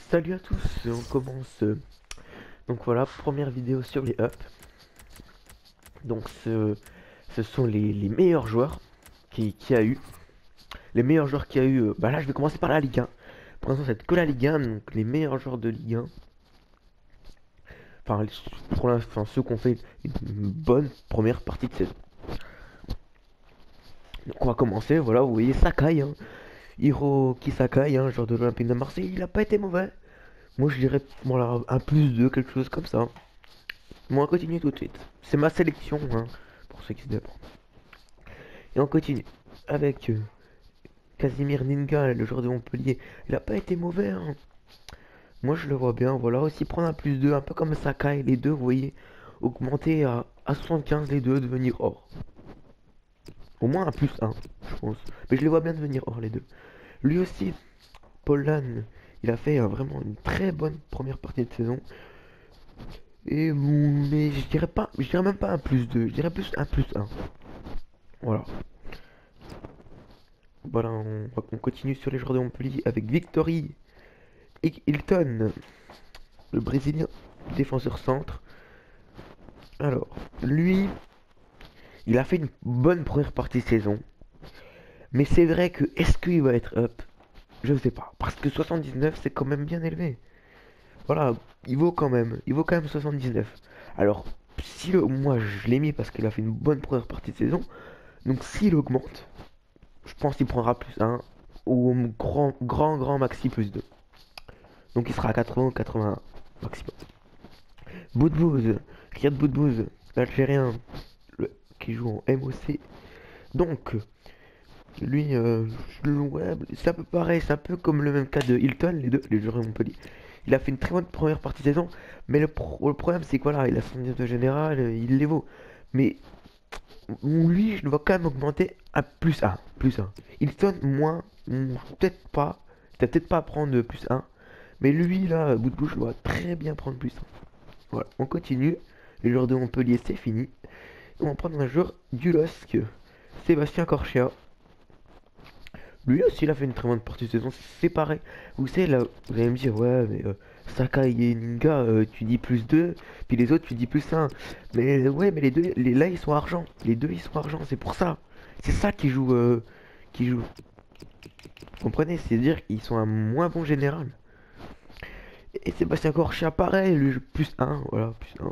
Salut à tous, on commence. Donc voilà, première vidéo sur les ups. Donc ce sont les meilleurs joueurs qui a eu. Les meilleurs joueurs qui a eu. Bah là, je vais commencer par la Ligue 1. Pour l'instant, c'est que la Ligue 1, donc les meilleurs joueurs de Ligue 1. Enfin, pour l'instant, ceux qui ont fait une bonne première partie de saison. Donc on va commencer, voilà, vous voyez Sakai, hein. Hiroki Sakai, hein, joueur de l'Olympique de Marseille, il a pas été mauvais. Moi, je dirais, voilà, un plus 2, quelque chose comme ça. Bon, on continue tout de suite. C'est ma sélection, hein, pour ceux qui se demandent. Et on continue avec Casimir Ninga, le joueur de Montpellier. Il a pas été mauvais, hein. Moi, je le vois bien. Voilà, aussi prendre un plus 2, un peu comme Sakai. Les deux, vous voyez, augmenter à 75, les deux, devenir or. Au moins un plus 1, je pense. Mais je les vois bien devenir or, les deux. Lui aussi, Pollan, il a fait vraiment une très bonne première partie de saison. Et mais je dirais même pas un plus 2, je dirais plus un plus 1. Voilà. Voilà, on continue sur les joueurs de Montpellier avec Victory Hilton, le Brésilien, défenseur centre. Alors, lui, il a fait une bonne première partie de saison. Mais c'est vrai que, est-ce qu'il va être up? Je ne sais pas. Parce que 79, c'est quand même bien élevé. Voilà, il vaut quand même 79. Alors, si moi je l'ai mis parce qu'il a fait une bonne première partie de saison. Donc s'il augmente, je pense qu'il prendra plus 1 ou grand maxi plus 2. Donc il sera à 80 ou 81 maximum. Boudbouz, Riyad Boudbouz, l'Algérien qui joue en MOC. Donc lui, ouais, c'est un peu pareil, c'est un peu comme le même cas de Hilton, les deux, les joueurs de Montpellier. Il a fait une très bonne première partie de saison, mais le problème c'est que voilà, il a son niveau de général, il les vaut. Mais lui, je le vois quand même augmenter à plus 1. Plus 1. Hilton, moins, peut-être pas. Peut-être pas prendre de plus 1. Mais lui, là, bout de bouche, je le vois très bien prendre plus 1. Voilà, on continue. Les joueurs de Montpellier, c'est fini. On va prendre un joueur du LOSC, Sébastien Corchia. Lui aussi, il a fait une très bonne partie de saison. C'est pareil. Vous savez, là, vous allez me dire, ouais, mais Sakai et Ninga, tu dis plus 2. Puis les autres, tu dis plus 1. Mais ouais, mais les deux, là, ils sont argent. Les deux, ils sont argent. C'est pour ça. C'est ça qui joue. Qui joue. Vous comprenez? C'est-à-dire qu'ils sont un moins bon général. Et Sébastien Corchia, pareil. Lui, plus 1. Voilà, plus 1.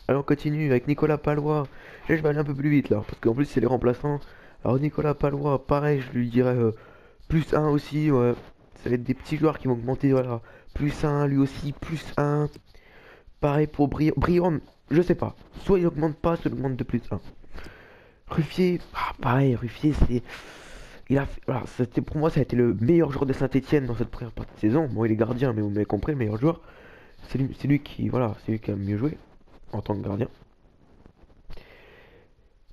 Allez, on continue avec Nicolas Palois. Là, je vais aller un peu plus vite, là. Parce qu'en plus, c'est les remplaçants. Alors, Nicolas Palois, pareil, je lui dirais. Plus 1 aussi, ouais. Ça va être des petits joueurs qui vont augmenter, voilà. Plus 1, lui aussi, plus 1. Pareil pour Briand, je sais pas. Soit il augmente pas, soit il augmente de plus 1. Ruffier, pareil, Ruffier, c'est. Voilà, pour moi, ça a été le meilleur joueur de Saint-Etienne dans cette première partie de saison. Bon, il est gardien, mais vous m'avez compris, le meilleur joueur. C'est lui qui, voilà, c'est lui qui a le mieux joué en tant que gardien.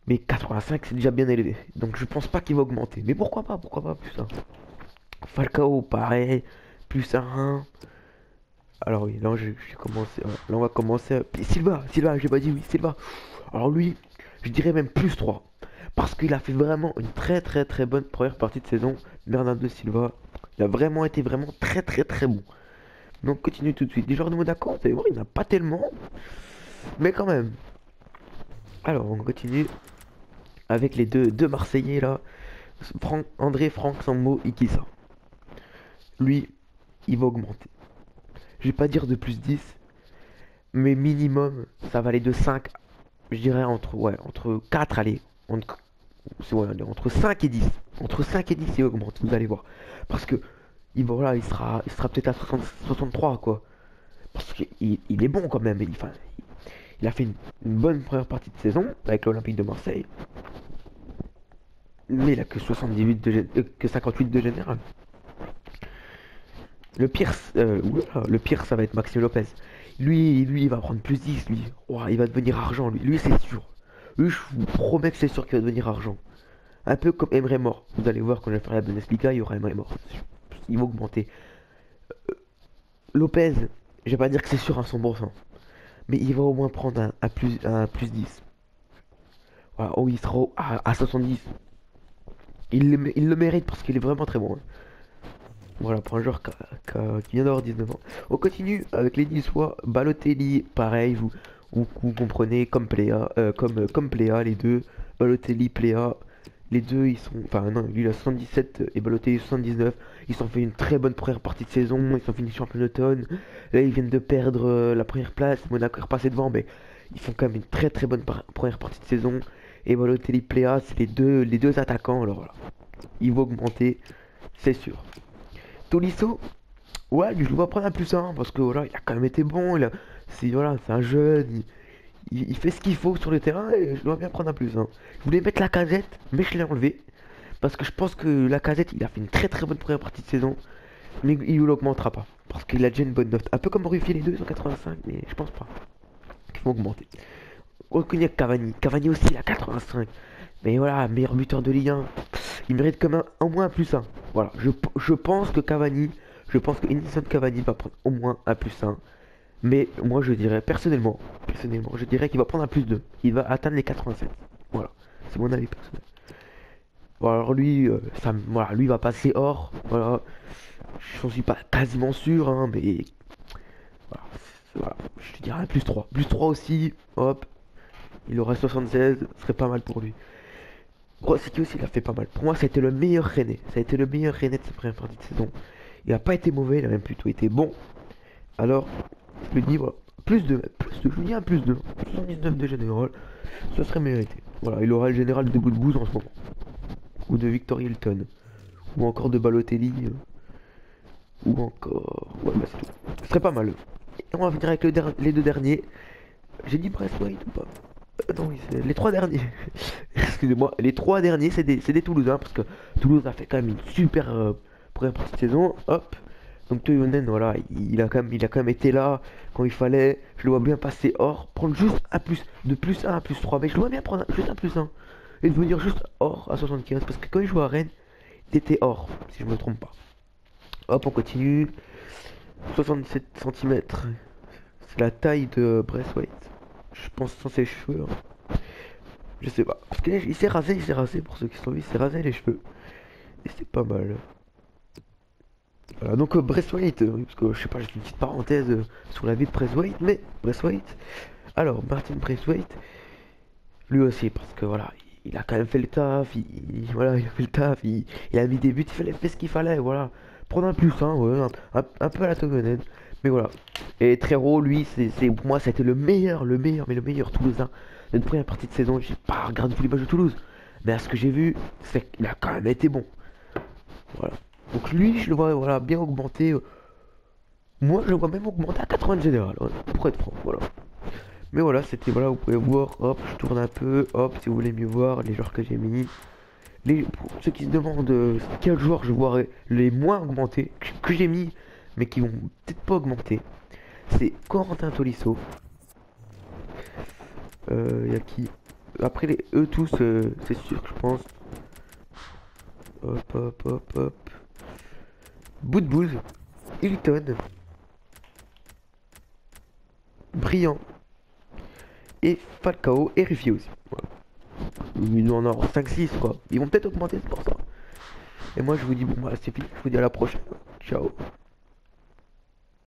Mais 85, c'est déjà bien élevé. Donc je pense pas qu'il va augmenter. Mais pourquoi pas plus 1. Falcao, pareil, plus 1. Alors oui, là j'ai commencé. Là on va commencer. Silva, j'ai pas dit oui, Silva. Alors lui, je dirais même plus 3. Parce qu'il a fait vraiment une très bonne première partie de saison. Bernardo Silva. Il a vraiment été vraiment très bon. Donc continue tout de suite. Les joueurs de Monaco, vous allez voir, il n'y en a pas tellement. Mais quand même. Alors on continue avec les deux Marseillais là. André Franck Sambo Ikissa. Lui, il va augmenter. Je vais pas dire de plus 10, mais minimum, ça va aller de 5, je dirais entre 4, allez, entre 5 et 10. Entre 5 et 10, il augmente, vous allez voir. Parce que, voilà, il sera peut-être à 63, quoi. Parce qu'il est bon quand même. Il a fait une bonne première partie de saison avec l'Olympique de Marseille. Mais il a que 58 de général. Le pire, ça va être Maxime Lopez. Lui, il va prendre plus 10, lui. Ouah, il va devenir argent, lui. Lui, c'est sûr. Lui, je vous promets que c'est sûr qu'il va devenir argent. Un peu comme Emre Mort. Vous allez voir quand je vais faire la Bundesliga, il y aura Emre Mort. Il va augmenter. Lopez, je vais pas dire que c'est sûr à 100%. Mais il va au moins prendre un plus 10. Voilà, oh, il sera à 70. Il le mérite parce qu'il est vraiment très bon, hein. Voilà, pour un joueur qui vient d'avoir 19 ans. On continue avec les Niçois. Balotelli, pareil, vous comprenez, comme Pléa, comme Pléa, les deux. Balotelli, Pléa, les deux, ils sont. Enfin, non, lui, il a 77 et Balotelli 79. Ils ont fait une très bonne première partie de saison. Ils sont finis champion d'automne. Là, ils viennent de perdre la première place. Monaco est repassé devant, mais ils font quand même une très très bonne première partie de saison. Et Balotelli, Pléa, c'est les deux attaquants. Alors voilà, ils vont augmenter, c'est sûr. Tolisso, ouais, je le vois prendre un plus un parce que voilà, il a quand même été bon. C'est un jeune, il fait ce qu'il faut sur le terrain et je dois bien prendre un plus un. Je voulais mettre la casette, mais je l'ai enlevé parce que je pense que la casette, il a fait une très très bonne première partie de saison, mais il ne l'augmentera pas parce qu'il a déjà une bonne note. Un peu comme Ruffier les deux 185, mais je pense pas qu'ils vont augmenter. On connaît Cavani, Cavani aussi il a 85, mais voilà, meilleur buteur de Ligue 1, il mérite quand même au moins un plus un. Voilà, je pense que Cavani, je pense que Edinson Cavani va prendre au moins un plus un. Mais moi je dirais personnellement, je dirais qu'il va prendre un plus 2. Il va atteindre les 87. Voilà, c'est mon avis personnel. Bon alors lui, voilà, lui va passer hors. Voilà, j'en suis pas quasiment sûr, hein, mais voilà, voilà, je dirais un plus 3. Plus 3 aussi, hop, il aura 76, ce serait pas mal pour lui. Rosicki aussi il a fait pas mal. Pour moi ça a été le meilleur Rennais. Ça a été le meilleur Rennais de sa première partie de saison. Il a pas été mauvais, il a même plutôt été bon. Alors, je lui dis voilà, je lui dis un plus 2. 79 de général, ce serait mérité. Voilà, il aura le général de Boudbouz en ce moment. Ou de Victor Hilton. Ou encore de Balotelli. Ou encore. Ouais, bah c'est tout. Ce serait pas mal. Et on va finir avec les deux derniers. J'ai dit Braithwaite ou pas? Non, oui, c'est les trois derniers. Excusez-moi, les trois derniers, c'est des Toulousains. Parce que Toulouse a fait quand même une super première partie de saison. Hop. Donc Toyonen, voilà, il a quand même été là quand il fallait. Je le vois bien passer hors, prendre juste un plus, de plus un à plus 3. Mais je le vois bien prendre juste un plus un. Et devenir juste hors à 75. Parce que quand il jouait à Rennes, il était hors, si je me trompe pas. Hop, on continue. 77 cm. C'est la taille de Braithwaite. Je pense sans ses cheveux, hein. Je sais pas. Parce qu'il s'est rasé pour ceux qui sont vus, il s'est rasé les cheveux. Et c'est pas mal. Voilà, donc Braithwaite, parce que je sais pas, j'ai une petite parenthèse sur la vie de Braithwaite, mais Braithwaite, alors Martin Braithwaite, lui aussi, parce que voilà, il a quand même fait le taf, voilà, il a fait le taf, il a mis des buts, il fait ce qu'il fallait, voilà, prendre un plus un, ouais, un peu à la Togonen, mais voilà, et Trero, lui, pour moi, ça a été mais le meilleur Toulousain de notre première partie de saison. J'ai pas regardé tous les matchs de Toulouse, mais à ce que j'ai vu, c'est qu'il a quand même été bon, voilà. Donc lui, je le vois voilà, bien augmenter. Moi, je le vois même augmenter à 80 de général, voilà, pour être franc. Voilà. Mais voilà, c'était voilà, vous pouvez voir. Hop, je tourne un peu. Hop, si vous voulez mieux voir les joueurs que j'ai mis. Pour ceux qui se demandent quels joueurs je vois les moins augmentés que j'ai mis, mais qui vont peut-être pas augmenter, c'est Corentin Tolisso. Y a qui? Après eux tous, c'est sûr que je pense. Hop, hop, hop, hop. Boudbouz, Hilton, Brillant et Falcao et Ruffier aussi. Voilà. Ils doivent en avoir 5-6 quoi. Ils vont peut-être augmenter, c'est pour ça. Et moi je vous dis bon bah c'est fini, je vous dis à la prochaine. Ciao.